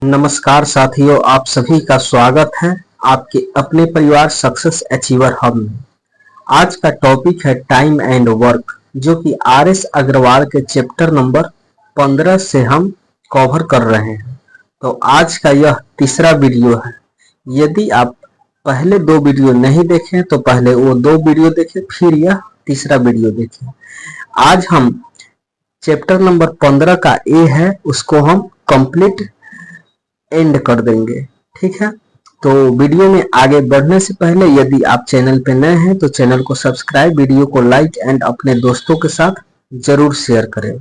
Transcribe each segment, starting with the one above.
नमस्कार साथियों, आप सभी का स्वागत है आपके अपने परिवार सक्सेस अचीवर हब में। आज का टॉपिक है टाइम एंड वर्क, जो कि RS अग्रवाल के चैप्टर नंबर 15 से हम कवर कर रहे हैं। तो आज का यह तीसरा वीडियो है। यदि आप पहले 2 वीडियो नहीं देखे तो पहले वो 2 वीडियो देखें, फिर यह तीसरा वीडियो देखें। आज हम चैप्टर नंबर 15 का ए है, उसको हम कंप्लीट एंड कर देंगे। ठीक है, तो वीडियो में आगे बढ़ने से पहले यदि आप चैनल पे नए हैं तो चैनल को सब्सक्राइब, वीडियो को लाइक एंड अपने दोस्तों के साथ जरूर शेयर करें।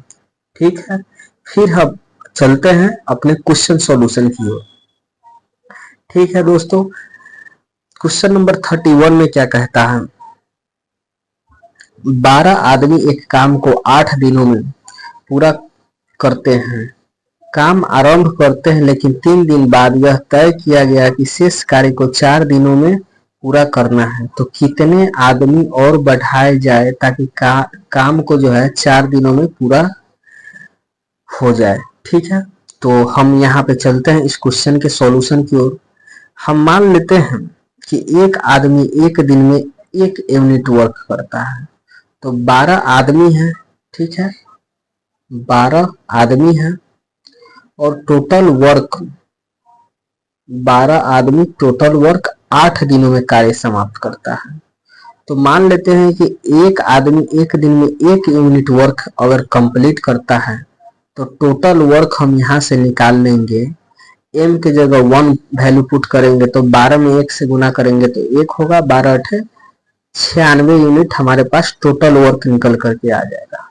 ठीक है, फिर हम चलते हैं अपने क्वेश्चन सॉल्यूशन की ओर। ठीक है दोस्तों, क्वेश्चन नंबर 31 में क्या कहता है? 12 आदमी एक काम को 8 दिनों में पूरा करते हैं। काम आरंभ करते हैं, लेकिन 3 दिन बाद यह तय किया गया कि शेष कार्य को 4 दिनों में पूरा करना है। तो कितने आदमी और बढ़ाए जाए ताकि काम को जो है 4 दिनों में पूरा हो जाए। ठीक है, तो हम यहाँ पे चलते हैं इस क्वेश्चन के सॉल्यूशन की ओर। हम मान लेते हैं कि एक आदमी एक दिन में 1 यूनिट वर्क करता है। तो 12 आदमी है। ठीक है, 12 आदमी है और टोटल वर्क 12 आदमी टोटल वर्क 8 दिनों में कार्य समाप्त करता है। तो मान लेते हैं कि एक आदमी एक दिन में 1 यूनिट वर्क अगर कंप्लीट करता है तो टोटल वर्क हम यहाँ से निकाल लेंगे। m के जगह 1 वैल्यू पुट करेंगे तो 12 में 1 से गुना करेंगे तो 1 होगा। 12 8 96 यूनिट हमारे पास टोटल वर्क निकल करके आ जाएगा।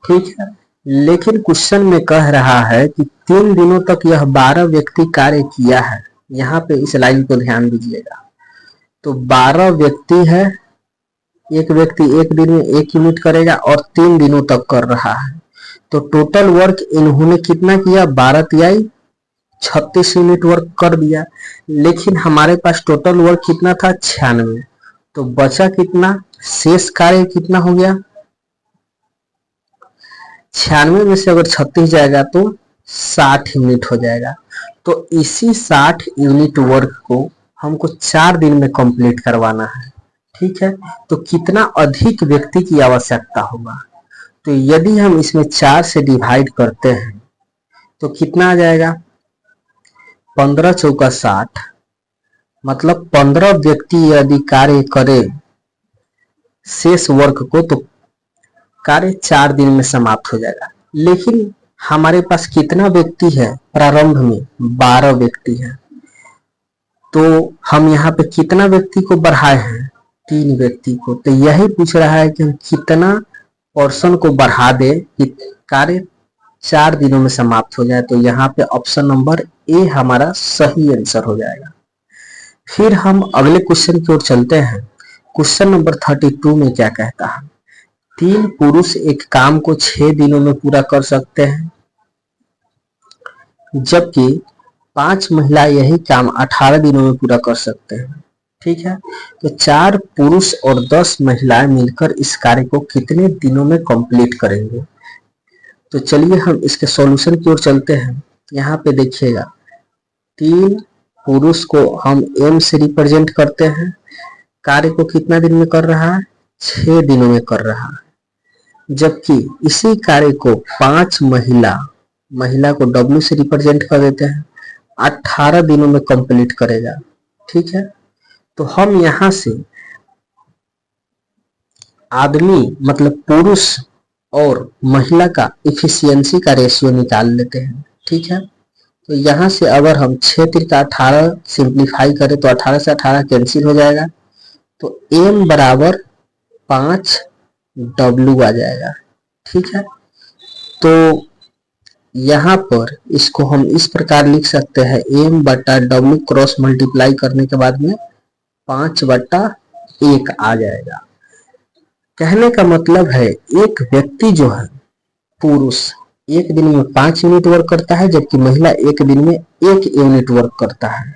ठीक है, लेकिन क्वेश्चन में कह रहा है कि 3 दिनों तक यह 12 व्यक्ति कार्य किया है। यहाँ पे इस लाइन को ध्यान दीजिएगा। तो 12 व्यक्ति है, एक व्यक्ति एक दिन में 1 यूनिट करेगा और 3 दिनों तक कर रहा है। तो टोटल वर्क इन्होंने कितना किया? 12 तिहाई 36 यूनिट वर्क कर दिया। लेकिन हमारे पास टोटल वर्क कितना था? 96। तो बचा कितना? शेष कार्य कितना हो गया? 96 में से अगर 36 जाएगा तो 60 यूनिट हो जाएगा। तो इसी 60 यूनिट वर्क को हमको 4 दिन में कंप्लीट करवाना है। ठीक है, तो कितना अधिक व्यक्ति की आवश्यकता होगा? तो यदि हम इसमें 4 से डिवाइड करते हैं तो कितना आ जाएगा? 15 चौका 60, मतलब 15 व्यक्ति यदि कार्य करे शेष वर्क को तो कार्य 4 दिन में समाप्त हो जाएगा। लेकिन हमारे पास कितना व्यक्ति है? प्रारंभ में 12 व्यक्ति है। तो हम यहाँ पे कितना व्यक्ति को बढ़ाए हैं? 3 व्यक्ति को। तो यही पूछ रहा है कि हम कितना पर्सन को बढ़ा दे कि कार्य 4 दिनों में समाप्त हो जाए। तो यहाँ पे ऑप्शन नंबर ए हमारा सही आंसर हो जाएगा। फिर हम अगले क्वेश्चन की ओर चलते हैं। क्वेश्चन नंबर 32 में क्या कहता है? 3 पुरुष एक काम को 6 दिनों में पूरा कर सकते हैं, जबकि 5 महिला यही काम 18 दिनों में पूरा कर सकते हैं। ठीक है, तो 4 पुरुष और 10 महिलाएं मिलकर इस कार्य को कितने दिनों में कंप्लीट करेंगे? तो चलिए हम इसके सॉल्यूशन की ओर चलते हैं। यहाँ पे देखिएगा, 3 पुरुष को हम m से रिप्रेजेंट करते हैं। कार्य को कितना दिन में कर रहा है? 6 दिनों में कर रहा है। जबकि इसी कार्य को 5 महिला को W से रिप्रेजेंट कर देते हैं, 18 दिनों में कंप्लीट करेगा। ठीक है, तो हम यहाँ से आदमी मतलब पुरुष और महिला का इफिशियंसी का रेशियो निकाल लेते हैं। ठीक है, तो यहाँ से अगर हम 6 तिरका 18 सिंप्लीफाई करें तो 18 से 18 कैंसिल हो जाएगा। तो m बराबर 5 W आ जाएगा। ठीक है, तो यहाँ पर इसको हम इस प्रकार लिख सकते हैं, m बटा W क्रॉस मल्टीप्लाई करने के बाद में 5 बटा 1 आ जाएगा। कहने का मतलब है एक व्यक्ति जो है पुरुष एक दिन में 5 यूनिट वर्क करता है, जबकि महिला एक दिन में 1 यूनिट वर्क करता है।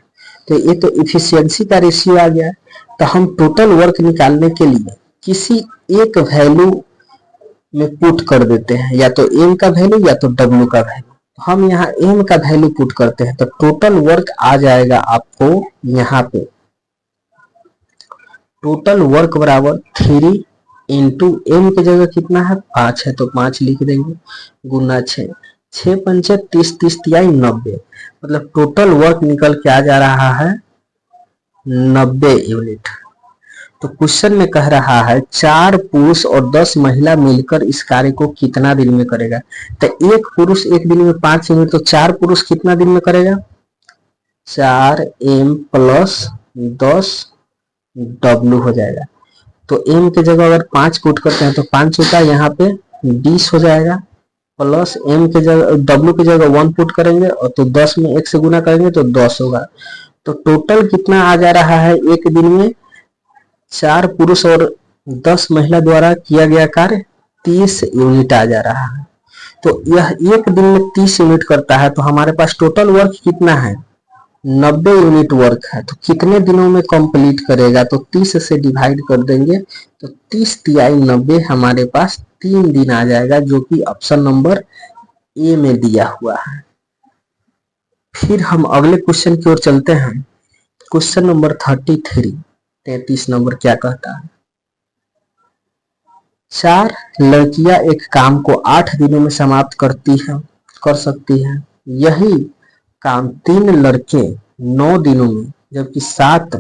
तो ये तो इफिशियंसी का रेशियो आ गया। तो हम टोटल वर्क निकालने के लिए किसी एक वैल्यू में पुट कर देते हैं, या तो m का वैल्यू या तो w का वैल्यू। हम यहाँ m का वैल्यू पुट करते हैं तो टोटल वर्क आ जाएगा आपको यहाँ पे टोटल वर्क बराबर 3 इंटू एम की जगह कितना है 5 है तो 5 लिख देंगे गुना 6 6 पंचे 30 30 तिहाई 90 मतलब टोटल वर्क निकल के आ जा रहा है 90 यूनिट। तो क्वेश्चन में कह रहा है 4 पुरुष और 10 महिला मिलकर इस कार्य को कितना दिन में करेगा। तो एक पुरुष एक दिन में 5 यूनिट तो 4 पुरुष कितना दिन में करेगा 4m प्लस 10 W हो जाएगा। तो m की जगह अगर 5 पुट करते हैं तो 5 होता है यहाँ पे 20 हो जाएगा प्लस m की जगह W की जगह 1 पुट करेंगे और तो 10 में 1 से गुना करेंगे तो 10 होगा। तो टोटल कितना आ जा रहा है एक दिन में 4 पुरुष और 10 महिला द्वारा किया गया कार्य 30 यूनिट आ जा रहा है। तो यह एक दिन में 30 यूनिट करता है तो हमारे पास टोटल वर्क कितना है 90 यूनिट वर्क है। तो कितने दिनों में कंप्लीट करेगा तो 30 से डिवाइड कर देंगे तो 30 तिहाई 90 हमारे पास 3 दिन आ जाएगा जो कि ऑप्शन नंबर ए में दिया हुआ है। फिर हम अगले क्वेश्चन की ओर चलते हैं। क्वेश्चन नंबर 33 नंबर क्या कहता है 4 लड़कियां एक काम को 8 दिनों में समाप्त कर सकती हैं। यही काम 3 लड़के 9 दिनों में जबकि 7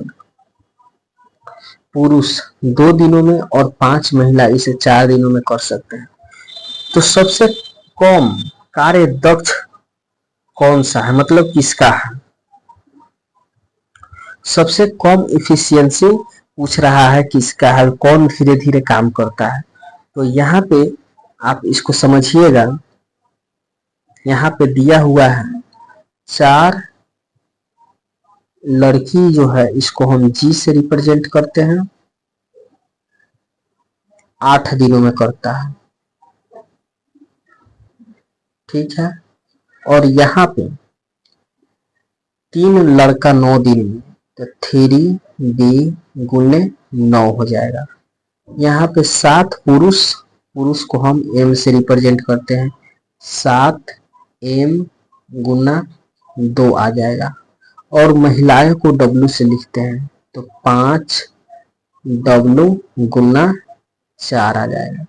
पुरुष 2 दिनों में और 5 महिला इसे 4 दिनों में कर सकते हैं। तो सबसे कम कार्य दक्ष कौन सा है मतलब किसका है सबसे कम इफिशियंसी पूछ रहा है किसका है कौन धीरे धीरे काम करता है। तो यहाँ पे आप इसको समझिएगा यहाँ पे दिया हुआ है 4 लड़की जो है इसको हम G से रिप्रेजेंट करते हैं 8 दिनों में करता है ठीक है। और यहाँ पे 3 लड़का 9 दिन में तो 3b गुने 9 हो जाएगा। यहाँ पे 7 पुरुष को हम m से रिप्रेजेंट करते हैं 7m गुना 2 आ जाएगा और महिलाएं को w से लिखते हैं तो 5w गुना 4 आ जाएगा।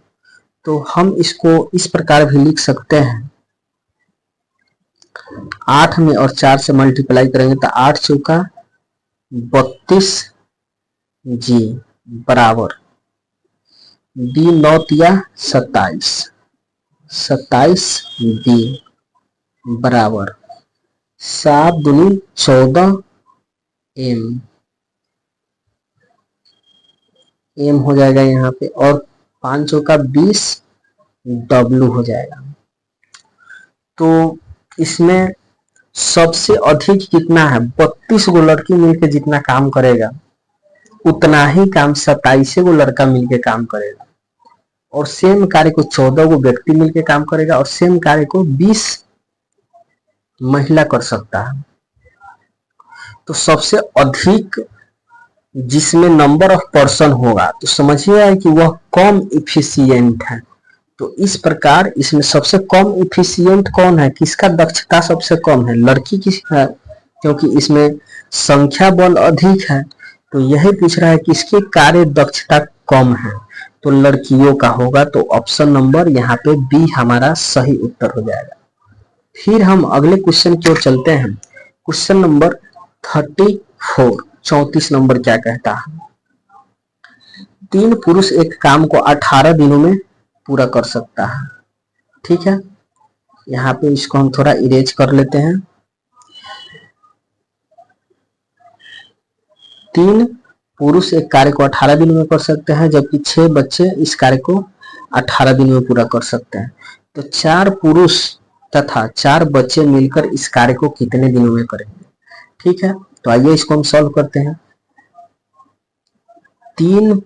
तो हम इसको इस प्रकार भी लिख सकते हैं 8 में और 4 से मल्टीप्लाई करेंगे तो 8 चौका 32 जी बराबर b 9 तिया 27 b बराबर 7 दूनी 14 m हो जाएगा यहाँ पे और 5 चौका 20 w हो जाएगा। तो इसमें सबसे अधिक कितना है 32 गो लड़की मिलकर जितना काम करेगा उतना ही काम 27 गो लड़का मिलकर काम करेगा और सेम कार्य को 14 गो व्यक्ति मिलकर काम करेगा और सेम कार्य को 20 महिला कर सकता है। तो सबसे अधिक जिसमें नंबर ऑफ पर्सन होगा तो समझिए कि वह कम इफिशिएंट है। तो इस प्रकार इसमें सबसे कम इफिशिएंट कौन है किसका दक्षता सबसे कम है लड़की की है क्योंकि इसमें संख्या बल अधिक है। तो यही पूछ रहा है किसकी कार्य दक्षता कम है तो लड़कियों का होगा। तो ऑप्शन नंबर यहाँ पे बी हमारा सही उत्तर हो जाएगा। फिर हम अगले क्वेश्चन की ओर चलते हैं। क्वेश्चन नंबर 34 नंबर क्या कहता है 3 पुरुष एक काम को 18 दिनों में पूरा कर सकता है ठीक है। यहाँ पे इसको हम थोड़ा इरेज कर लेते हैं 3 पुरुष एक कार्य को 18 दिनों में कर सकते हैं जबकि 6 बच्चे इस कार्य को 18 दिनों में पूरा कर सकते हैं। तो 4 पुरुष तथा 4 बच्चे मिलकर इस कार्य को कितने दिनों में करेंगे ठीक है। तो आइए इसको हम सॉल्व करते हैं। 3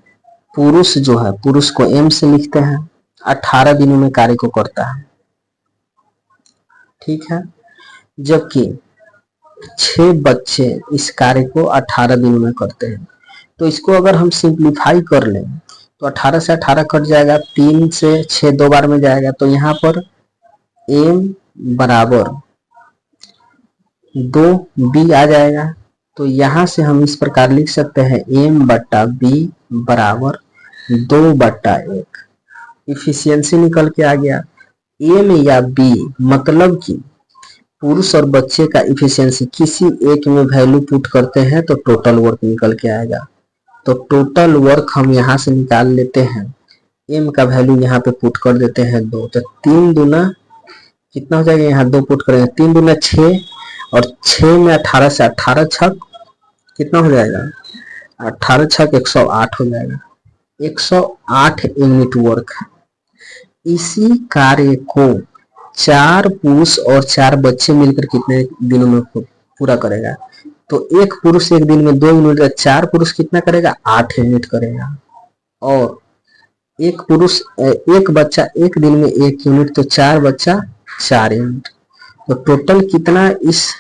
पुरुष जो है पुरुष को m से लिखते हैं 18 दिनों में कार्य को करता है ठीक है जबकि 6 बच्चे इस कार्य को 18 दिनों में करते हैं। तो इसको अगर हम सिंप्लीफाई कर लें तो 18 से 18 कट जाएगा 3 से 6 2 बार में जाएगा तो यहाँ पर m बराबर 2b आ जाएगा। तो यहां से हम इस प्रकार लिख सकते हैं m बट्टा b बराबर 2/1। इफिशियंसी निकल के आ गया। m या b मतलब कि पुरुष और बच्चे का इफिशियंसी किसी एक में वैल्यू पुट करते हैं तो टोटल वर्क निकल के आएगा। तो टोटल वर्क हम यहाँ से निकाल लेते हैं। m का वैल्यू यहाँ पे पुट कर देते हैं 2। तो 3 दूना कितना हो जाएगा, यहाँ 2 पुट करेंगे, 3 दूना 6 और 6 में 18 से 18 छक कितना हो जाएगा, 18 छक 108 हो जाएगा। 108 यूनिट वर्क। इसी कार्य को 4 पुरुष और 4 बच्चे मिलकर कितने दिनों में पूरा करेगा। तो एक पुरुष एक दिन में 2 यूनिट, 4 पुरुष कितना करेगा, 8 यूनिट करेगा। और एक बच्चा एक दिन में 1 यूनिट, तो 4 बच्चा 4 यूनिट। तो टोटल कितना इस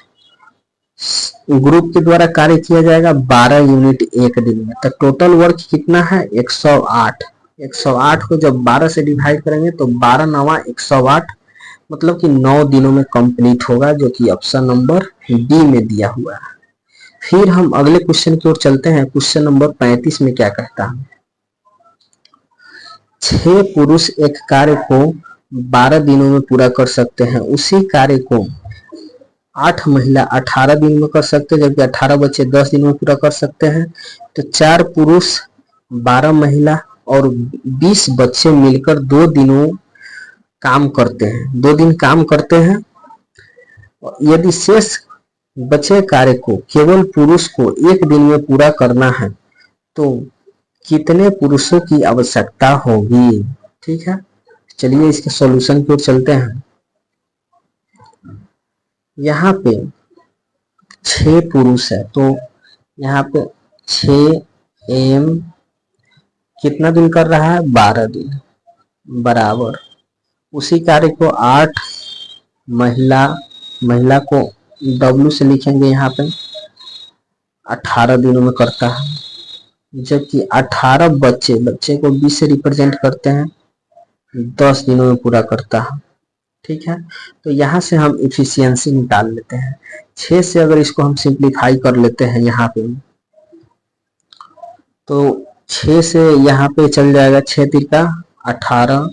ग्रुप के द्वारा कार्य किया जाएगा, 12 यूनिट एक दिन में। तो टोटल वर्क कितना है, 108। 108 को जब 12 से डिवाइड करेंगे तो 12 9 108, मतलब कि 9 दिनों में कंप्लीट होगा, जो कि ऑप्शन नंबर बी में दिया हुआ है। फिर हम अगले क्वेश्चन की ओर चलते हैं। क्वेश्चन नंबर 35 में क्या कहता है, 6 पुरुष एक कार्य को 12 दिनों में पूरा कर सकते हैं, उसी कार्य को 8 महिला 18 दिन में कर सकते हैं, जबकि 18 बच्चे 10 दिन में पूरा कर सकते हैं। तो 4 पुरुष 12 महिला और 20 बच्चे मिलकर 2 दिनों काम करते हैं, 2 दिन काम करते हैं। यदि शेष बचे कार्य को केवल पुरुष को 1 दिन में पूरा करना है तो कितने पुरुषों की आवश्यकता होगी। ठीक है, चलिए इसके सॉल्यूशन की ओर चलते हैं। यहाँ पे 6 पुरुष है, तो यहाँ पे 6m कितना दिन कर रहा है, 12 दिन बराबर उसी कार्य को 8 महिला को W से लिखेंगे, यहाँ पे 18 दिनों में करता है, जबकि 18 बच्चे को 20 से रिप्रेजेंट करते हैं, 10 दिनों में पूरा करता है। ठीक है, तो यहाँ से हम इफिशियंसी निकाल लेते हैं। 6 से अगर इसको हम सिंप्लीफाई कर लेते हैं यहाँ पे, तो 6 से यहाँ पे चल जाएगा 6 तिरका 18,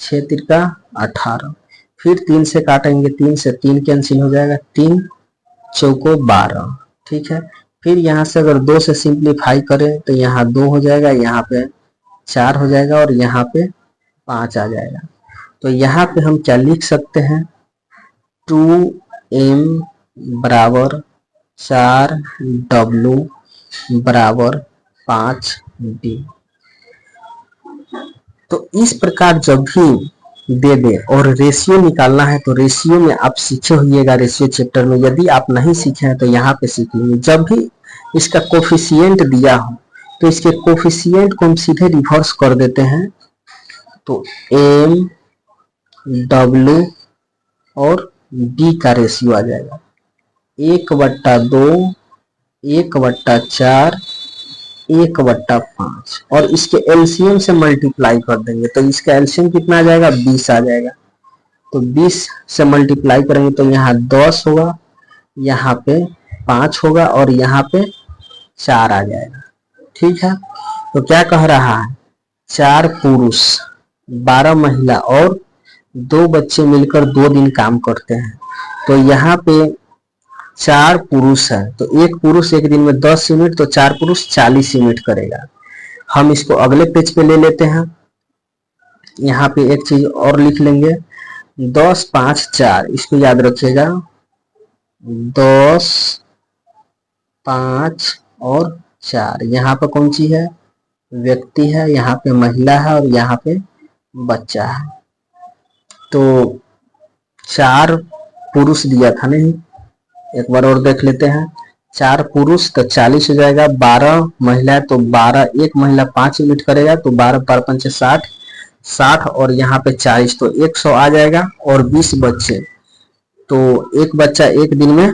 6 तिरका 18, फिर 3 से काटेंगे, 3 से 3 कैंसिल हो जाएगा, 3 चौको 12। ठीक है, फिर यहाँ से अगर 2 से सिंप्लीफाई करें तो यहाँ 2 हो जाएगा, यहाँ पे 4 हो जाएगा और यहाँ पे 5 आ जाएगा। तो यहाँ पे हम क्या लिख सकते हैं, 2m बराबर 4w बराबर 5d। तो इस प्रकार जब भी दे दे और रेशियो निकालना है तो रेशियो में आप सीखे होइएगा, रेशियो चैप्टर में। यदि आप नहीं सीखे हैं तो यहाँ पे सीखेंगे। जब भी इसका कोफिशिएंट दिया हो तो इसके कोफिशिएंट को हम सीधे रिवर्स कर देते हैं, तो m w और d का रेशियो आ जाएगा 1/2, 1/4, 1/5 और इसके एलसीएम से मल्टीप्लाई कर देंगे तो इसका एलसीएम कितना आ जाएगा, 20 आ जाएगा। तो 20 से मल्टीप्लाई करेंगे तो यहाँ 10 होगा, यहाँ पे 5 होगा और यहाँ पे 4 आ जाएगा। ठीक है, तो क्या कह रहा है, 4 पुरुष 12 महिला और 2 बच्चे मिलकर 2 दिन काम करते हैं। तो यहाँ पे 4 पुरुष है, तो एक पुरुष एक दिन में 10 यूनिट, तो 4 पुरुष 40 यूनिट करेगा। हम इसको अगले पेज पे ले लेते हैं। यहाँ पे एक चीज और लिख लेंगे, 10 5 4, इसको याद रखिएगा, 10 5 और 4। यहाँ पे कौन सी है, व्यक्ति है, यहाँ पे महिला है और यहाँ पे बच्चा है। तो 4 पुरुष दिया था नहीं, एक बार और देख लेते हैं। 4 पुरुष तो 40 हो जाएगा, 12 महिला तो 12, एक महिला 5 यूनिट करेगा तो 12 पर 5 60, 60 और यहाँ पे 40 तो 100 आ जाएगा। और 20 बच्चे, तो एक बच्चा एक दिन में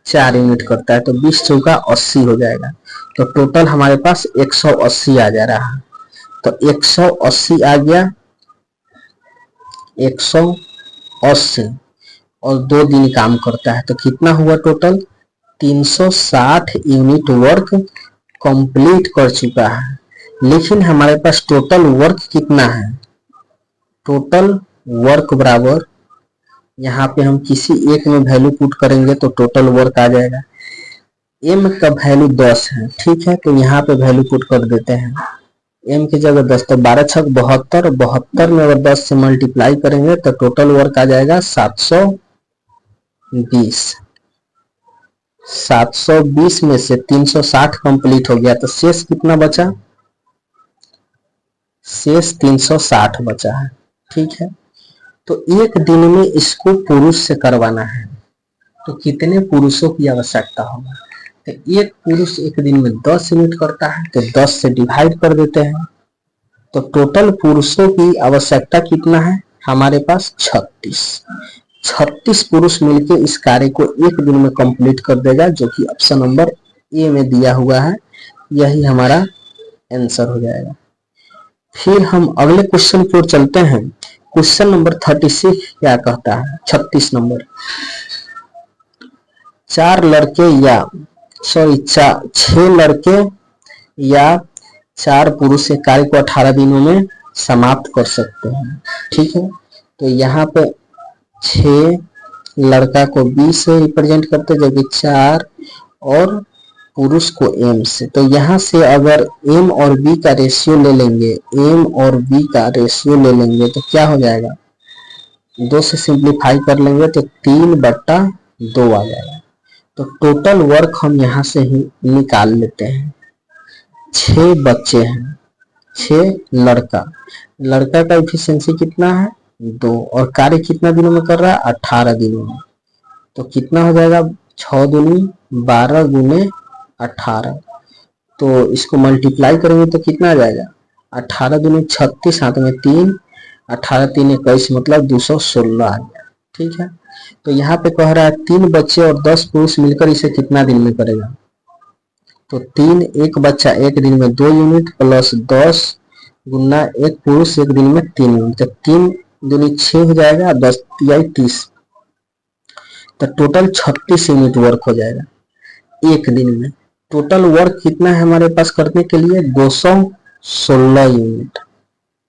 4 यूनिट करता है, तो 20 चौका 80 हो जाएगा। तो टोटल हमारे पास 180 आ जा रहा है। तो 180 आ गया, 180। और 2 दिन काम करता है, तो कितना हुआ टोटल 360 यूनिट वर्क कंप्लीट कर चुका है। लेकिन हमारे पास टोटल वर्क कितना है, टोटल वर्क बराबर यहाँ पे हम किसी एक में वैल्यू पुट करेंगे तो टोटल वर्क आ जाएगा। m का वैल्यू 10 है, ठीक है, तो यहाँ पे वैल्यू पुट कर देते हैं m की जगह 10, तो 12 छक 72, 72 में अगर 10 से मल्टीप्लाई करेंगे तो टोटल वर्क आ जाएगा 720। 720 में से 360 कंप्लीट हो गया, तो शेष कितना बचा, शेष 360 बचा है, ठीक है। तो एक दिन में इसको पुरुष से करवाना है, तो कितने पुरुषों की आवश्यकता होगा, तो एक पुरुष एक दिन में 10 यूनिट करता है, तो 10 से डिवाइड कर देते हैं, तो टोटल पुरुषों की आवश्यकता कितना है हमारे पास 36 पुरुष मिलकर इस कार्य को एक दिन में कंप्लीट कर देगा, जो कि ऑप्शन नंबर ए में दिया हुआ है, यही हमारा आंसर हो जाएगा। फिर हम अगले क्वेश्चन की ओर चलते हैं। क्वेश्चन नंबर 36 क्या कहता है, 36 नंबर, 6 लड़के या 4 पुरुष एक कार्य को 18 दिनों में समाप्त कर सकते हैं, ठीक है। तो यहाँ पे 6 लड़का को बी से रिप्रेजेंट करते, जबकि 4 और पुरुष को एम से। तो यहाँ से अगर एम और बी का रेशियो ले लेंगे, तो क्या हो जाएगा, 2 से सिंप्लीफाई कर लेंगे तो 3/2 आ जाएगा। तो टोटल वर्क हम यहाँ से ही निकाल लेते हैं। 6 बच्चे हैं, 6 लड़का का एफिशिएंसी कितना है 2, और कार्य कितना दिनों में कर रहा है 18 दिनों में। तो कितना हो जाएगा 6 दूनी 12 गुने 18, तो इसको मल्टीप्लाई करेंगे तो कितना आ जाएगा 18 दूनी 36, हाथ में 3, 18 3 21, मतलब 216 आ गया, ठीक है। तो यहाँ पे कह रहा है 3 बच्चे और 10 पुरुष मिलकर इसे कितना दिन में करेगा, तो 3 एक बच्चा एक दिन में 2 यूनिट प्लस 10 गुना एक पुरुष एक दिन में 3 यूनिट, तो 3 दूनी 6 हो जाएगा, 10 तिहाई 30, तो टोटल 36 यूनिट वर्क हो जाएगा एक दिन में। टोटल वर्क कितना है हमारे पास करने के लिए 216 यूनिट,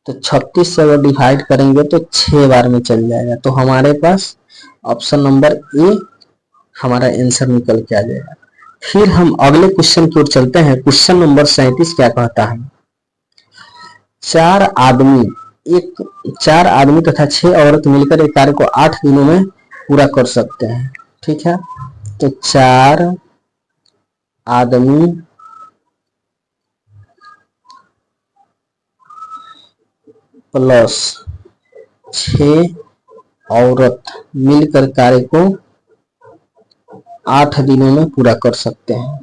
तो 36 से अगर डिवाइड करेंगे तो 6 बार में चल जाएगा, तो हमारे पास ऑप्शन नंबर ए हमारा आंसर निकल के आ जाएगा। फिर हम अगले क्वेश्चन की ओर चलते हैं। क्वेश्चन नंबर 37 क्या कहता है, 4 आदमी तथा 6 औरत मिलकर एक कार्य को 8 दिनों में पूरा कर सकते हैं, ठीक है। तो 4 आदमी प्लस 6 औरत मिलकर कार्य को 8 दिनों में पूरा कर सकते हैं,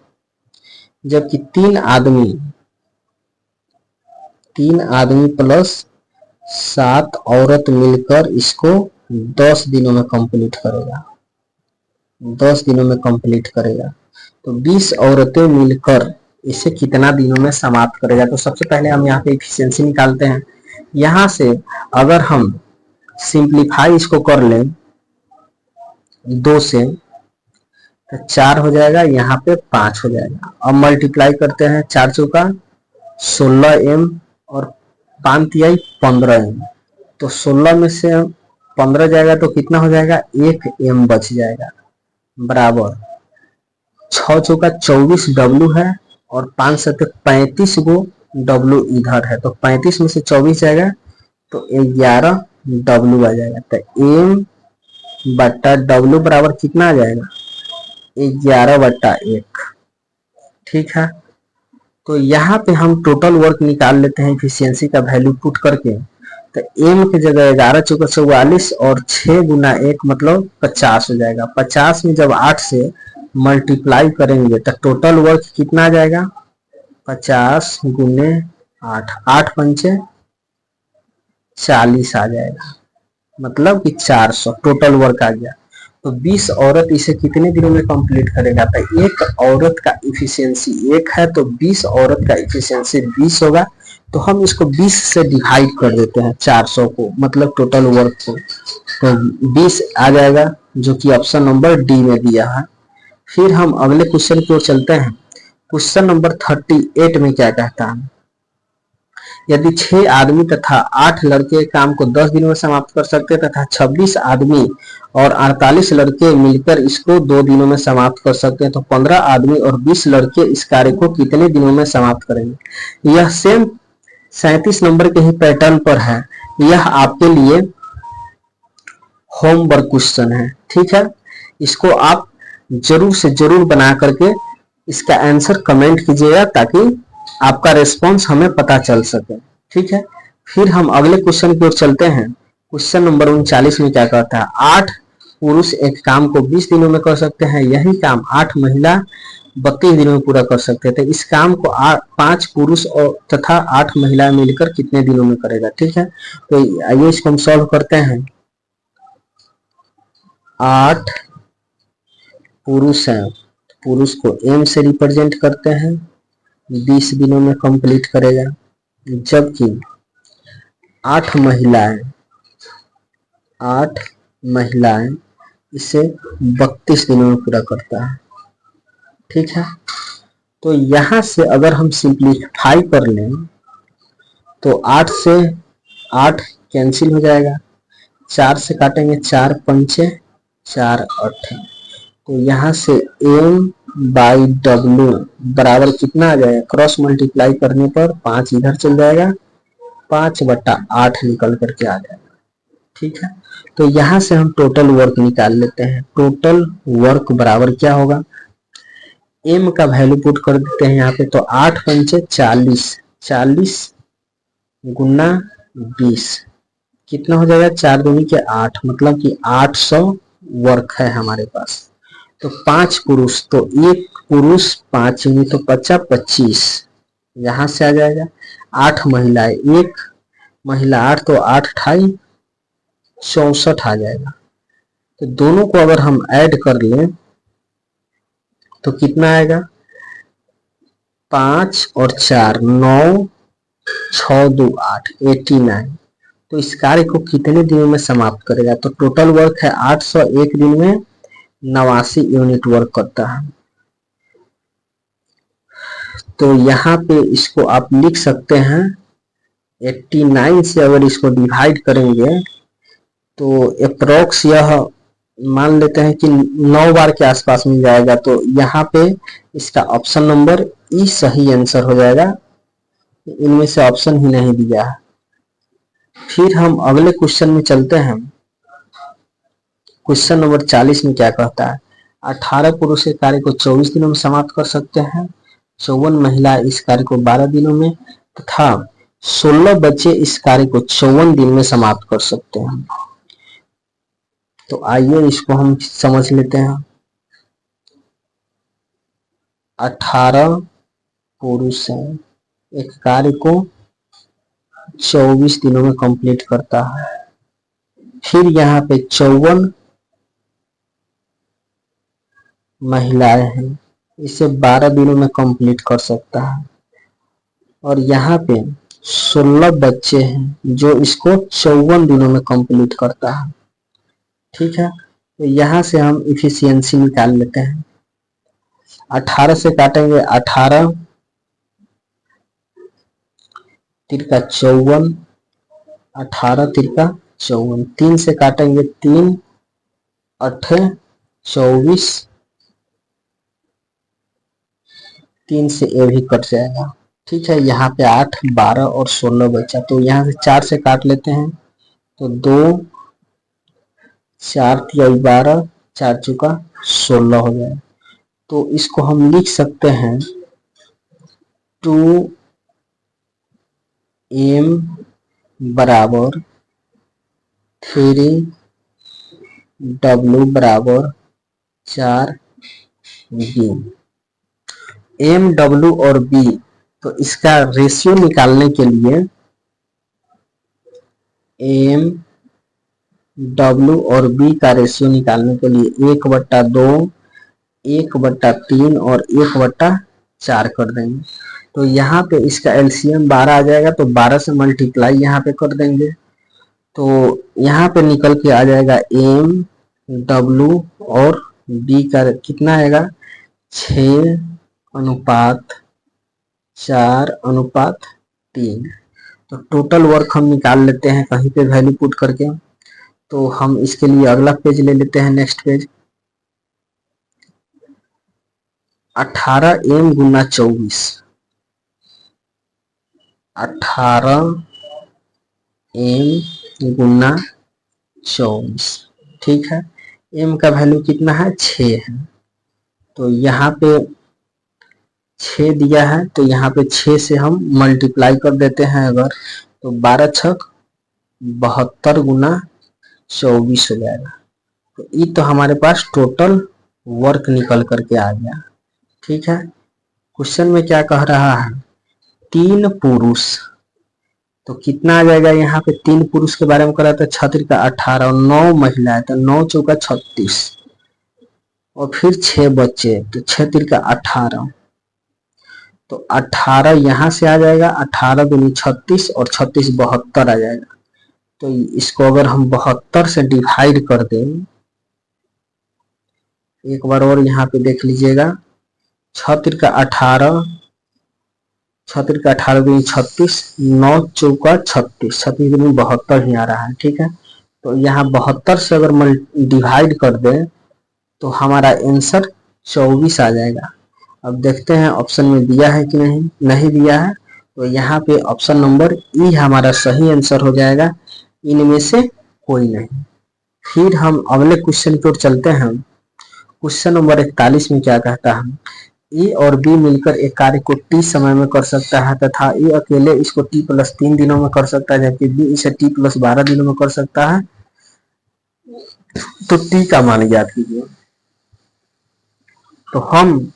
जबकि 3 आदमी प्लस 7 औरत मिलकर इसको 10 दिनों में कंप्लीट करेगा, 10 दिनों में कंप्लीट करेगा। तो 20 औरतें मिलकर इसे कितना दिनों में समाप्त करेगा। तो सबसे पहले हम यहाँ पे एफिशिएंसी निकालते हैं। यहाँ से अगर हम सिंप्लीफाई इसको कर लें 2 से, तो 4 हो जाएगा, यहाँ पे 5 हो जाएगा। अब मल्टीप्लाई करते हैं, 4 चौका 16m और 5 तिहाई 15m, तो 16 में से 15 जाएगा तो कितना हो जाएगा 1m बच जाएगा, बराबर 6 चौका 24 W है और 5 से 35 गो W इधर है, तो 35 में से 24 जाएगा तो 11 W आ जाएगा। तो M/W बराबर कितना आ जाएगा 11/1, ठीक है। तो यहाँ पे हम टोटल वर्क निकाल लेते हैं एफिशिएंसी का वैल्यू पुट करके। तो M की जगह 11 चौका 44 और 6 गुना 1 मतलब 50 हो जाएगा। 50 में जब 8 से मल्टीप्लाई करेंगे तो टोटल वर्क कितना आ जाएगा 50 गुने 8, 8 पंचे 40 आ जाएगा, मतलब कि 400 टोटल वर्क आ गया। तो 20 औरत इसे कितने दिनों में कंप्लीट करेगा, तो एक औरत का इफिशियंसी 1 है, तो 20 औरत का इफिशियंसी 20 होगा, तो हम इसको 20 से डिवाइड कर देते हैं 400 को, मतलब टोटल वर्क को, तो 20 आ जाएगा, जो कि ऑप्शन नंबर डी में दिया है। फिर हम अगले क्वेश्चन की ओर चलते हैं। क्वेश्चन नंबर 38 में क्या कहता है, यदि 6 आदमी तथा 8 लड़के काम को 10 दिनों में समाप्त कर सकते तथा 26 आदमी और 48 लड़के मिलकर इसको 2 दिनों में समाप्त कर सकते हैं, तो 15 आदमी और 20 लड़के इस कार्य को कितने दिनों में समाप्त करेंगे। यह सेम 37 नंबर के ही पैटर्न पर है। यह आपके लिए होमवर्क क्वेश्चन है, ठीक है। इसको आप जरूर से जरूर बना करके इसका आंसर कमेंट कीजिएगा, ताकि आपका रिस्पॉन्स हमें पता चल सके, ठीक है। फिर हम अगले क्वेश्चन की ओर चलते हैं। क्वेश्चन नंबर 39 में क्या कहता है, 8 पुरुष एक काम को 20 दिनों में कर सकते हैं, यही काम 8 महिला 32 दिनों में पूरा कर सकते थे। इस काम को 5 पुरुष और तथा 8 महिलाएं मिलकर कितने दिनों में करेगा, ठीक है। तो आइए इसको हम सॉल्व करते हैं। 8 पुरुष हैं, पुरुष को m से रिप्रेजेंट करते हैं, 20 दिनों में कंप्लीट करेगा, जबकि 8 महिलाएं इसे 32 दिनों में पूरा करता है, ठीक है। तो यहां से अगर हम सिंप्लीफाई कर लें तो 8 से 8 कैंसिल हो जाएगा, 4 से काटेंगे 4 पंचे 4 8, तो यहाँ से m/w बराबर कितना आ जाएगा, क्रॉस मल्टीप्लाई करने पर 5 इधर चल जाएगा, 5/8 निकल करके आ जाएगा, ठीक है। तो यहाँ से हम टोटल वर्क निकाल लेते हैं। टोटल वर्क बराबर क्या होगा, m का वैल्यू पुट कर देते हैं यहाँ पे, तो 8 पंचे 40, 40 गुना 20 कितना हो जाएगा, 4 दूनी के 8, मतलब कि 800 वर्क है हमारे पास। तो 5 पुरुष, तो एक पुरुष 5 तो 50 25 यहां से आ जाएगा। 8 महिलाएं, एक महिला 8, तो 8 28 64 आ जाएगा। तो दोनों को अगर हम ऐड कर लें तो कितना आएगा, 5 और 4 9 6 2 8 89। तो इस कार्य को कितने दिनों में समाप्त करेगा, तो टोटल वर्क है 801 दिन में 89 यूनिट वर्क करता है। तो यहाँ पे इसको आप लिख सकते हैं 89 से अगर इसको डिवाइड करेंगे तो अप्रोक्स यह मान लेते हैं कि 9 बार के आसपास मिल जाएगा। तो यहाँ पे इसका ऑप्शन नंबर ई सही आंसर हो जाएगा, इनमें से ऑप्शन ही नहीं दिया है। फिर हम अगले क्वेश्चन में चलते हैं। क्वेश्चन नंबर 40 में क्या कहता है, 18 पुरुष इस कार्य को 24 दिनों में समाप्त कर सकते हैं, 54 महिला इस कार्य को 12 दिनों में तथा 16 बच्चे इस कार्य को 54 दिन में समाप्त कर सकते हैं। तो आइए इसको हम समझ लेते हैं। 18 पुरुष हैं, एक कार्य को 24 दिनों में कंप्लीट करता है। फिर यहाँ पे 54 महिलाएं हैं, इसे 12 दिनों में कंप्लीट कर सकता है। और यहाँ पे 16 बच्चे हैं जो इसको 54 दिनों में कंप्लीट करता है, ठीक है। तो यहाँ से हम इफिशियंसी निकाल लेते हैं। 18 से काटेंगे 18 तिरका 54, 18 तिरका 54, 3 से काटेंगे 3 8 24, 3 से ये भी कट जाएगा, ठीक है। यहाँ पे 8 12 और 16 बचा, तो यहाँ से 4 से काट लेते हैं, तो 2 4 तिया 12 4 चुका 16 हो जाए। तो इसको हम लिख सकते हैं 2m बराबर 3w बराबर 4b। m w और b, तो इसका रेशियो निकालने के लिए m w और b का रेशियो निकालने के लिए 1/2 1/3 और 1/4 कर देंगे। तो यहाँ पे इसका एलसीएम 12 आ जाएगा, तो 12 से मल्टीप्लाई यहाँ पे कर देंगे, तो यहाँ पे निकल के आ जाएगा एम डब्ल्यू और बी का कितना आएगा 6:4:3। तो टोटल वर्क हम निकाल लेते हैं कहीं पे वैल्यू पुट करके। तो हम इसके लिए अगला पेज ले लेते हैं, नेक्स्ट पेज। 18 m गुना 24, 18 m गुना 24, ठीक है। m का वैल्यू कितना है 6 है, तो यहाँ पे 6 दिया है, तो यहाँ पे 6 से हम मल्टीप्लाई कर देते हैं अगर, तो 12 छक 72 गुना 24 हो जाएगा। तो ये तो हमारे पास टोटल वर्क निकल करके आ गया, ठीक है। क्वेश्चन में क्या कह रहा है 3 पुरुष, तो कितना आ जाएगा यहाँ पे 3 पुरुष के बारे में करा था 6 का 18 और 9 महिला है, तो 9 चौका 36 और फिर 6 बच्चे, तो 6 का 18, तो 18 यहाँ से आ जाएगा, 18 दूनी 36 और 36 72 आ जाएगा। तो इसको अगर हम 72 से डिवाइड कर दें, एक बार और यहाँ पे देख लीजिएगा, 6 का 18, 6 का 18 दूनी 36, 9 चौका 36, 36 दूनी 72 ही आ रहा है, ठीक है। तो यहाँ 72 से अगर डिवाइड कर दें तो हमारा आंसर 24 आ जाएगा। अब देखते हैं ऑप्शन में दिया है कि नहीं दिया है, तो यहाँ पे ऑप्शन नंबर ई हमारा सही आंसर हो जाएगा, इनमें से कोई नहीं। फिर हम अगले क्वेश्चन की ओर चलते हैं। क्वेश्चन नंबर 41 में क्या कहता है, ए और बी मिलकर एक कार्य को टी समय में कर सकता है तथा ए अकेले इसको t+3 दिनों में कर सकता है, जबकि बी इसे t+12 दिनों में कर सकता है। तो टी का मान ज्ञात कीजिए। तो हम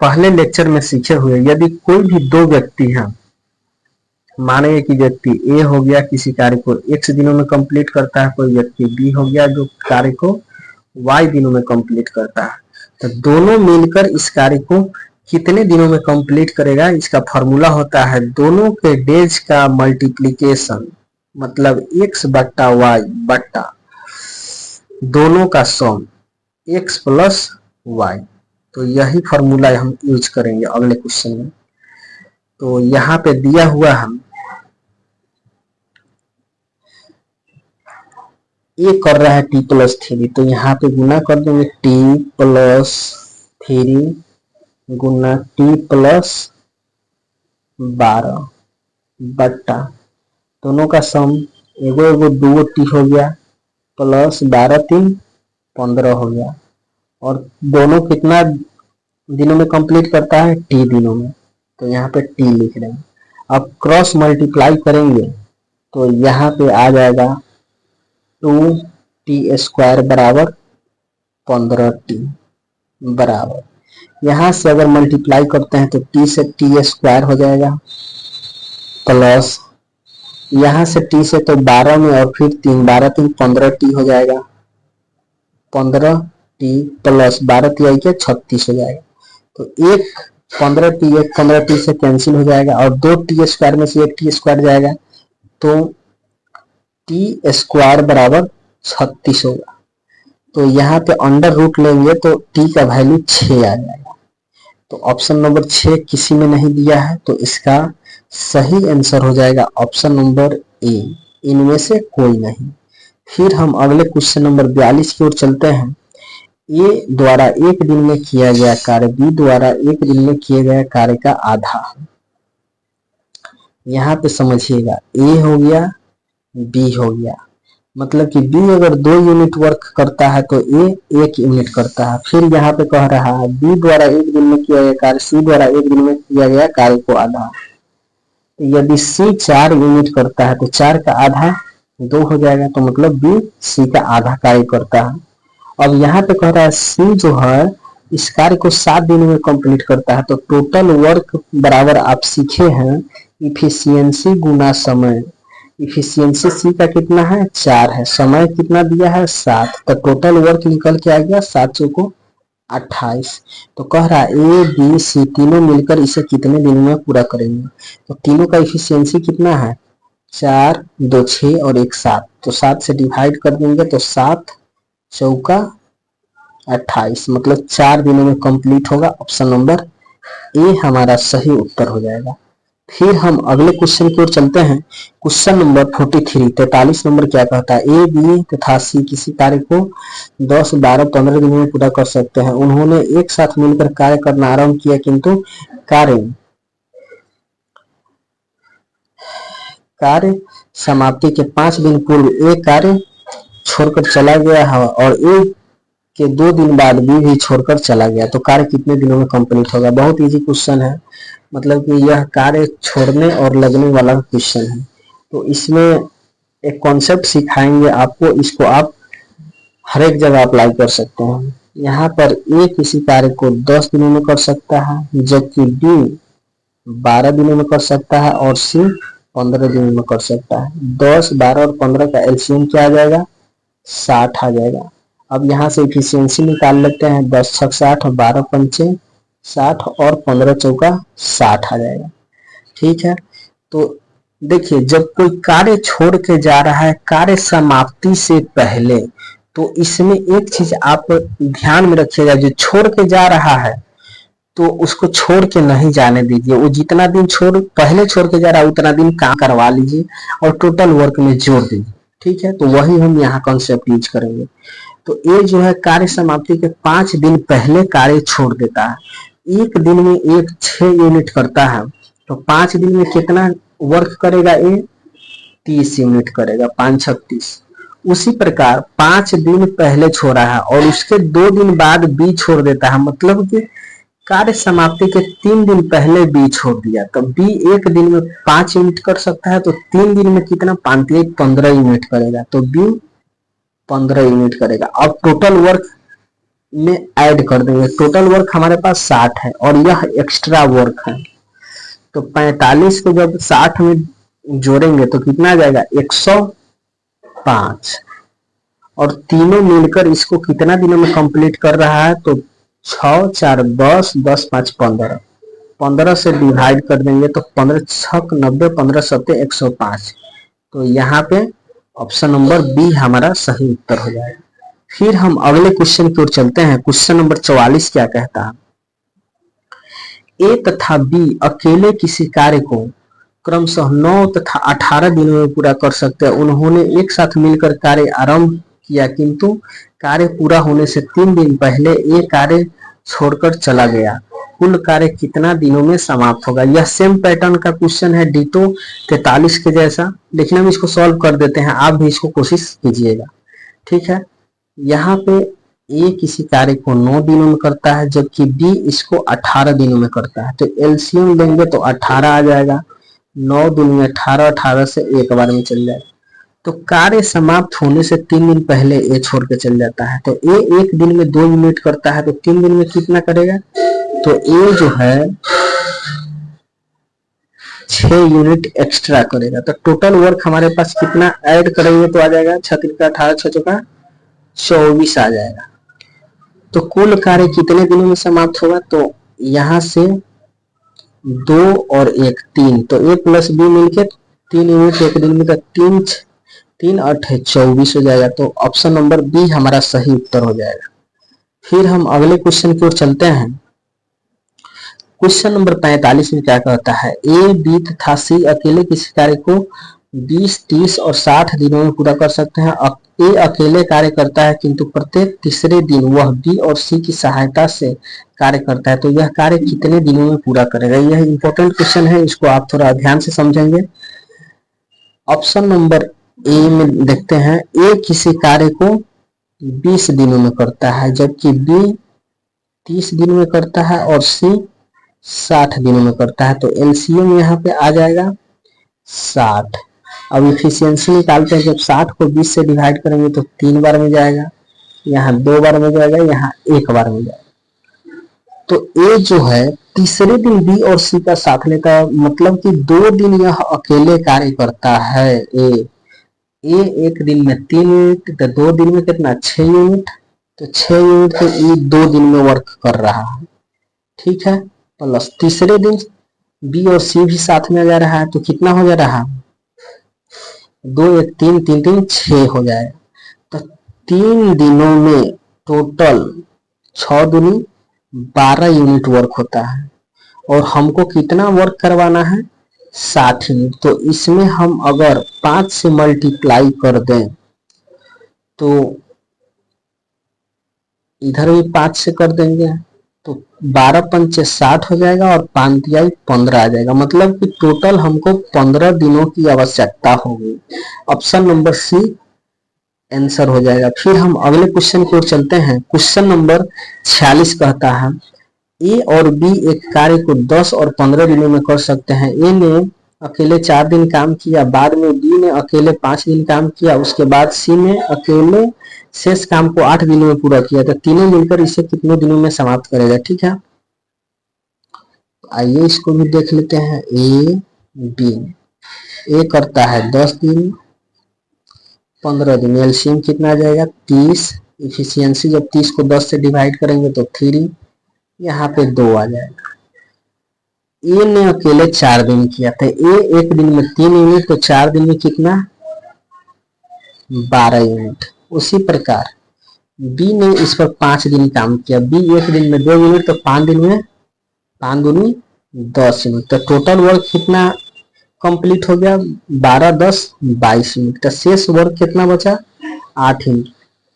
पहले लेक्चर में सीखे हुए, यदि कोई भी दो व्यक्ति हैं, मानिए कि व्यक्ति ए हो गया किसी कार्य को x दिनों में कंप्लीट करता है, कोई व्यक्ति बी हो गया जो कार्य को y दिनों में कंप्लीट करता है, तो दोनों मिलकर इस कार्य को कितने दिनों में कंप्लीट करेगा, इसका फॉर्मूला होता है दोनों के डेज का मल्टीप्लीकेशन, मतलब x बट्टा y बट्टा दोनों का सम x प्लस y। तो यही फॉर्मूला हम यूज करेंगे अगले क्वेश्चन में। तो यहाँ पे दिया हुआ हम ये कर रहा है t+3, तो यहाँ पे गुना कर देंगे t+3 गुना t+12 बट्टा दोनों का सम, एगो दो टी हो गया प्लस 12×3 15 हो गया, और दोनों कितना दिनों में कंप्लीट करता है टी दिनों में, तो यहाँ पे टी लिख रहे हैं। अब क्रॉस मल्टीप्लाई करेंगे तो यहाँ पे आ जाएगा 2t² बराबर 15t बराबर, यहाँ से अगर मल्टीप्लाई करते हैं तो t से t² हो जाएगा प्लस यहाँ से t से तो 12 में और फिर 3 12×3 15t हो जाएगा, 15t प्लस 12t आई के 36 हो जाएगा। तो एक 15t से कैंसिल हो जाएगा और 2t² में से 1t² जाएगा, तो t² बराबर 36 होगा। तो यहाँ पे अंडर रूट लेंगे तो t का वैल्यू 6 आ जाएगा। तो ऑप्शन नंबर 6 किसी में नहीं दिया है, तो इसका सही आंसर हो जाएगा ऑप्शन नंबर ए, इनमें से कोई नहीं। फिर हम अगले क्वेश्चन नंबर 42 की ओर चलते हैं। ए द्वारा एक दिन में किया गया कार्य बी द्वारा एक दिन में किए गए कार्य का आधा। यहाँ पे समझिएगा ए हो गया बी हो गया, मतलब कि बी अगर 2 यूनिट वर्क करता है तो ए 1 यूनिट करता है। फिर यहाँ पे कह रहा है बी द्वारा एक दिन में किया गया कार्य सी द्वारा एक दिन में किया गया कार्य को आधा। यदि सी 4 यूनिट करता है तो 4 का आधा 2 हो जाएगा, तो मतलब बी सी का आधा कार्य करता है। अब यहाँ पे कह रहा है सी जो है इस कार्य को 7 दिनों में कंप्लीट करता है, तो टोटल वर्क बराबर आप सीखे हैं इफिशियंसी गुना समय। इफिशियंसी सी का कितना है 4 है, समय कितना दिया है 7, तो टोटल वर्क निकल के आ गया 7 चौको 28। तो कह रहा है ए बी सी तीनों मिलकर इसे कितने दिनों में पूरा करेंगे। तो तीनों का इफिशियंसी कितना है, 4 2 6 और 1 7। तो 7 से डिवाइड कर देंगे तो 7 चौका 28, मतलब 4 दिनों में कंप्लीट होगा। ऑप्शन नंबर ए हमारा सही उत्तर हो जाएगा। फिर हम अगले क्वेश्चन की ओर चलते हैं। क्वेश्चन नंबर 43 43 नंबर क्या कहता है, ए बी तथा सी किसी कार्य को 10 12 15 दिनों में पूरा कर सकते हैं। उन्होंने एक साथ मिलकर कार्य करना आरंभ किया, किंतु कार्य कार्य समाप्ति के 5 दिन पूर्व ए कार्य छोड़कर चला गया है और ए के 2 दिन बाद बी भी छोड़कर चला गया, तो कार्य कितने दिनों में कंप्लीट होगा। बहुत इजी क्वेश्चन है, मतलब कि यह कार्य छोड़ने और लगने वाला क्वेश्चन है। तो इसमें एक कॉन्सेप्ट सिखाएंगे आपको, इसको आप हर एक जगह अप्लाई कर सकते हैं। यहाँ पर ए किसी कार्य को 10 दिनों में कर सकता है, जबकि बी 12 दिनों में कर सकता है और सी 15 दिनों में कर सकता है। 10 12 और 15 का एलसीएम क्या आ जाएगा, 60 आ जाएगा। अब यहाँ से इफिशियंसी निकाल लेते हैं, 10 छक 60 और 12 पंचे 60 और 15 चौका 60 आ जाएगा। ठीक है, तो देखिए जब कोई कार्य छोड़ के जा रहा है कार्य समाप्ति से पहले, तो इसमें एक चीज आप ध्यान में रखिएगा, जो छोड़ के जा रहा है तो उसको छोड़ के नहीं जाने दीजिए। वो जितना दिन पहले छोड़ के जा रहा है उतना दिन काम करवा लीजिए और टोटल वर्क में जोड़ दीजिए। ठीक है, तो वही हम यहाँ कॉन्सेप्ट यूज करेंगे। तो ये जो है कार्य समाप्ति के 5 दिन पहले कार्य छोड़ देता है। एक दिन में एक 6 यूनिट करता है, तो 5 दिन में कितना वर्क करेगा, ये 30 यूनिट करेगा, 5 36। उसी प्रकार 5 दिन पहले छोड़ा है और उसके 2 दिन बाद बी छोड़ देता है, मतलब कि कार्य समाप्ति के 3 दिन पहले बी छोड़ दिया, तो बी एक दिन में 5 यूनिट कर सकता है, तो 3 दिन में कितना 5 15 यूनिट करेगा, तो बी 15 यूनिट करेगा। अब टोटल वर्क में ऐड कर देंगे, टोटल वर्क हमारे पास 60 है और यह एक्स्ट्रा वर्क है, तो 45 को जब 60 में जोड़ेंगे तो कितना आ जाएगा 105। और तीनों मिलकर इसको कितना दिनों में कंप्लीट कर रहा है, तो 6 4 10 10 5 15, 15 से डिवाइड कर देंगे तो 15 6 90 15 7 105। तो यहाँ पे ऑप्शन नंबर बी हमारा सही उत्तर हो जाएगा। फिर हम अगले क्वेश्चन की ओर चलते हैं। क्वेश्चन नंबर 44 क्या कहता है, ए तथा बी अकेले किसी कार्य को क्रमशः 9 तथा 18 दिनों में पूरा कर सकते हैं। उन्होंने एक साथ मिलकर कार्य आरंभ किया, किंतु कार्य पूरा होने से 3 दिन पहले ये कार्य छोड़कर चला गया। कुल कार्य कितना दिनों में समाप्त होगा। यह सेम पैटर्न का क्वेश्चन है, डिटो 43 के जैसा, लेकिन हम इसको सॉल्व कर देते हैं, आप भी इसको कोशिश कीजिएगा। ठीक है, यहाँ पे ए किसी कार्य को 9 दिनों में करता है, जबकि बी इसको 18 दिनों में करता है, तो एलसीएम लेंगे तो 18 आ जाएगा। 9 दूनी 18, 18 से एक बार में चल जाएगा। तो कार्य समाप्त होने से 3 दिन पहले ए छोड़ के चल जाता है, तो ए एक दिन में 2 यूनिट करता है, तो 3 दिन में कितना करेगा, तो ए जो है 6 यूनिट एक्स्ट्रा करेगा। तो टोटल वर्क हमारे पास कितना ऐड करेंगे तो आ जाएगा 6 का 18 6 का 24 आ जाएगा। तो कुल कार्य कितने दिनों में समाप्त होगा, तो यहाँ से 2 और 1 3, तो ए प्लस बी मिलकर 3 यूनिट एक दिन में, तो 3 3 8 24 हो जाएगा। तो ऑप्शन नंबर बी हमारा सही उत्तर हो जाएगा। फिर हम अगले क्वेश्चन की ओर चलते हैं। क्वेश्चन नंबर 45 में क्या कहता है, ए बी तथा सी अकेले किसी कार्य को 20 30 और 60 दिनों में पूरा कर सकते हैं। ए अकेले कार्य करता है, किंतु प्रत्येक तीसरे दिन वह बी और सी की सहायता से कार्य करता है, तो यह कार्य कितने दिनों में पूरा करेगा। यह इंपॉर्टेंट क्वेश्चन है, इसको आप थोड़ा ध्यान से समझेंगे। ऑप्शन नंबर ए में देखते हैं, ए किसी कार्य को 20 दिनों में करता है, जबकि बी 30 दिनों में करता है और सी 60 दिनों में करता है, तो एलसीएम यहाँ पे आ जाएगा 60। अब इफिशियंसी निकालते हैं, जब 60 को 20 से डिवाइड करेंगे तो 3 बार में जाएगा, यहाँ 2 बार में जाएगा, यहाँ 1 बार में जाएगा। तो ए जो है तीसरे दिन बी और सी का साथ लेता है, मतलब कि 2 दिन यह अकेले कार्य करता है। ए एक दिन में 3 यूनिट, तो 2 दिन में कितना 6 यूनिट, तो 6 यूनिट तो ई 2 दिन में वर्क कर रहा है, ठीक है। प्लस तीसरे दिन बी और सी भी साथ में आ जा रहा है, तो कितना हो जा रहा है, 2 1 3 3 3 6 हो जाएगा। तो 3 दिनों में टोटल 6 दूनी 12 यूनिट वर्क होता है, और हमको कितना वर्क करवाना है, 60 यूनिट। तो इसमें हम अगर 5 से मल्टीप्लाई कर दें तो इधर भी 5 से कर देंगे तो 12 पंचे 60 हो जाएगा, और 5 तिहाई 15 आ जाएगा। मतलब कि टोटल हमको 15 दिनों की आवश्यकता होगी। ऑप्शन नंबर सी आंसर हो जाएगा। फिर हम अगले क्वेश्चन की ओर चलते हैं। क्वेश्चन नंबर 46 कहता है ए और बी एक कार्य को 10 और 15 दिनों में कर सकते हैं। ए ने अकेले 4 दिन काम किया, बाद में बी ने अकेले 5 दिन काम किया, उसके बाद सी ने अकेले शेष काम को 8 दिनों में पूरा किया। तो तीनों मिलकर इसे कितने दिनों में समाप्त करेगा, ठीक है। आइए इसको भी देख लेते हैं। ए बी, ए करता है 10 दिन 15 दिन, एलसीएम कितना आ जाएगा 30। इफिशियंसी जब 30 को 10 से डिवाइड करेंगे तो 3, यहाँ पे 2 आ जाएगा। ए ने अकेले 4 दिन किया था, ए एक दिन में 3 यूनिट, तो 4 दिन में कितना 12 यूनिट। उसी प्रकार बी ने इस पर 5 दिन काम किया, बी एक दिन में 2 यूनिट, तो 5 दिन में 5 दूनी 10 यूनिट। तो टोटल वर्क कितना कंप्लीट हो गया, 12 10 22 यूनिट। तो शेष वर्क कितना बचा 8 यूनिट।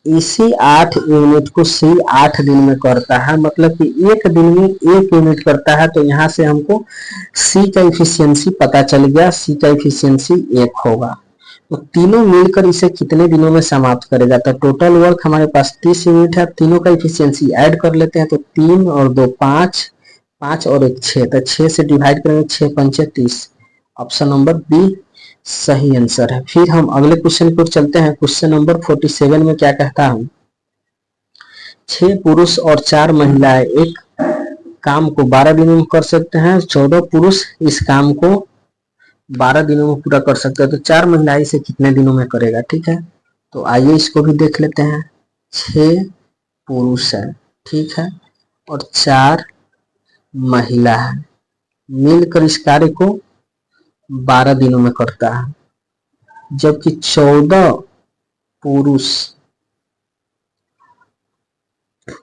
इसी 8 यूनिट को सी 8 दिन में करता है, मतलब कि एक दिन में 1 यूनिट करता है। तो यहाँ से हमको सी का इफिशियंसी पता चल गया, सी का इफिशियंसी 1 होगा। तो तीनों मिलकर इसे कितने दिनों में समाप्त करेगा। तो टोटल वर्क हमारे पास 30 यूनिट है, तीनों का इफिशियंसी ऐड कर लेते हैं। तो 3 और 2 5, 5 और 1 6, तो 6 से डिवाइड करेंगे, 6 पंचे 30। ऑप्शन नंबर बी सही आंसर है। फिर हम अगले क्वेश्चन पर चलते हैं। क्वेश्चन नंबर 47 में क्या कहता है, 6 पुरुष और 4 महिलाएं एक काम को 12 दिनों में कर सकते हैं। 14 पुरुष इस काम को 12 दिनों में पूरा कर सकते हैं। तो 4 महिलाएं इसे कितने दिनों में करेगा, ठीक है। तो आइए इसको भी देख लेते हैं। 6 पुरुष है, ठीक है, और 4 महिला है, मिलकर इस कार्य को 12 दिनों में करता है, जबकि 14 पुरुष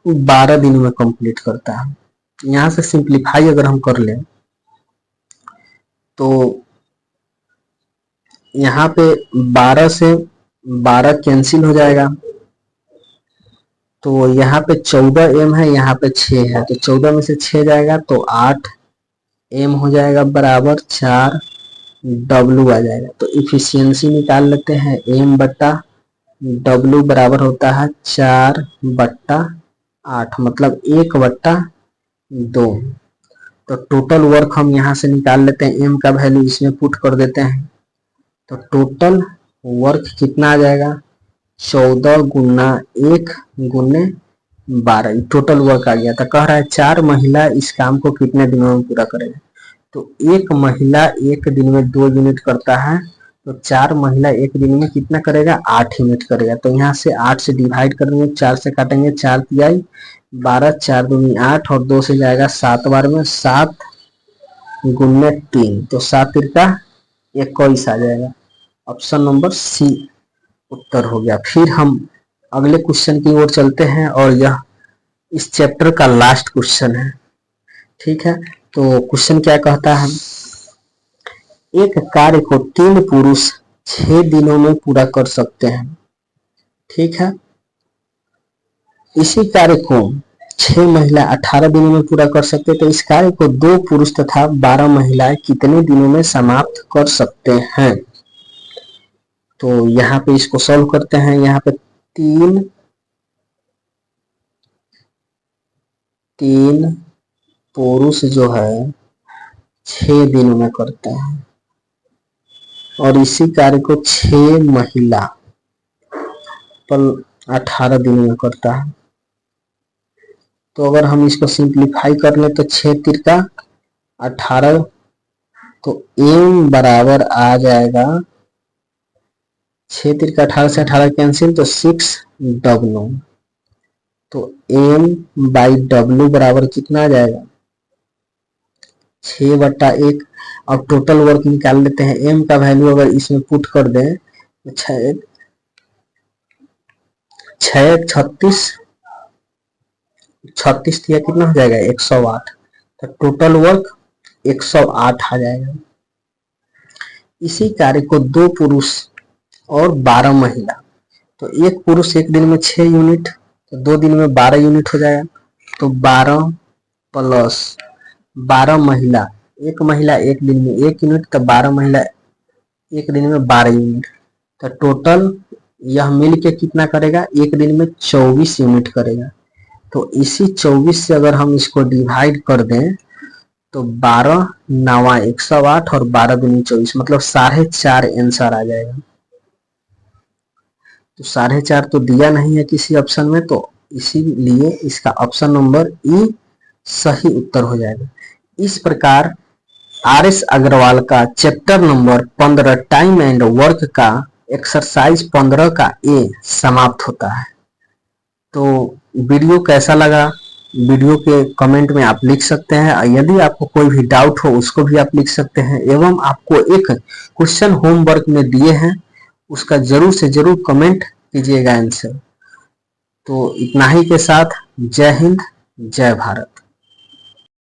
12 दिनों में कंप्लीट करता है। यहां से सिंप्लीफाई अगर हम कर लें तो यहाँ पे 12 से 12 कैंसिल हो जाएगा, तो यहाँ पे 14 एम है, यहाँ पे 6 है, तो 14 में से 6 जाएगा तो 8 एम हो जाएगा, बराबर 4 डब्लू आ जाएगा। तो इफिशियंसी निकाल लेते हैं, एम बट्टा डब्लू बराबर होता है 4 बट्टा 8, मतलब 1 बट्टा 2। तो टोटल वर्क हम यहाँ से निकाल लेते हैं, एम का वैल्यू इसमें पुट कर देते हैं। तो टोटल वर्क कितना आ जाएगा, 14 गुना 1 गुने 12, टोटल वर्क आ गया। था कह रहा है 4 महिला इस काम को कितने दिनों में पूरा करेगा। तो एक महिला एक दिन में 2 यूनिट करता है, तो 4 महिला एक दिन में कितना करेगा 8 यूनिट करेगा। तो यहाँ से 8 से डिवाइड करेंगे, 4 से काटेंगे, 4 तिहाई 12, 4 दूनी 8, और 2 से जाएगा 7 बार में, 7 गुने 3, तो 7 तिरका 21 आ जाएगा। ऑप्शन नंबर सी उत्तर हो गया। फिर हम अगले क्वेश्चन की ओर चलते हैं, और यह इस चैप्टर का लास्ट क्वेश्चन है, ठीक है। तो क्वेश्चन क्या कहता है, एक कार्य को 3 पुरुष 6 दिनों में पूरा कर सकते हैं, ठीक है। इसी कार्य को 6 महिला 18 दिनों में पूरा कर सकते हैं। तो इस कार्य को 2 पुरुष तथा 12 महिलाएं कितने दिनों में समाप्त कर सकते हैं। तो यहाँ पे इसको सॉल्व करते हैं। यहाँ पे 3 पुरुष जो है 6 दिनों में करते हैं, और इसी कार्य को 6 महिला पर 18 दिनों में करता है। तो अगर हम इसको सिंप्लीफाई कर ले तो 6 तिरका 18, तो एम बराबर आ जाएगा 6 तिरका 18 से 18 कैंसिल, तो 6 डब्लू। तो M/W बराबर कितना आ जाएगा 6/1। अब टोटल वर्क निकाल लेते हैं। M का वैल्यू अगर इसमें पुट कर दें तो 6×36 दिया कितना हो जाएगा 108। तो टोटल वर्क 108 आ जाएगा। इसी कार्य को 2 पुरुष और 12 महिला, तो एक पुरुष एक दिन में 6 यूनिट, तो 2 दिन में 12 यूनिट हो जाएगा। तो 12 प्लस 12 महिला, एक महिला एक दिन में 1 यूनिट, तो 12 महिला एक दिन में 12 यूनिट, तो टोटल यह मिल के कितना करेगा एक दिन में 24 यूनिट करेगा। तो इसी 24 से अगर हम इसको डिवाइड कर दें तो 12 9 108 और 12 दूनी 24, मतलब 4.5 आंसर आ जाएगा। तो 4.5 तो दिया नहीं है किसी ऑप्शन में, तो इसीलिए इसका ऑप्शन नंबर ई सही उत्तर हो जाएगा। इस प्रकार RS अग्रवाल का chapter number 15 time and work का एक्सरसाइज 15 का ए समाप्त होता है। तो वीडियो कैसा लगा, वीडियो के कमेंट में आप लिख सकते हैं। यदि आपको कोई भी डाउट हो उसको भी आप लिख सकते हैं, एवं आपको एक क्वेश्चन होमवर्क में दिए हैं उसका जरूर से जरूर कमेंट कीजिएगा आंसर। तो इतना ही के साथ जय हिंद जय भारत।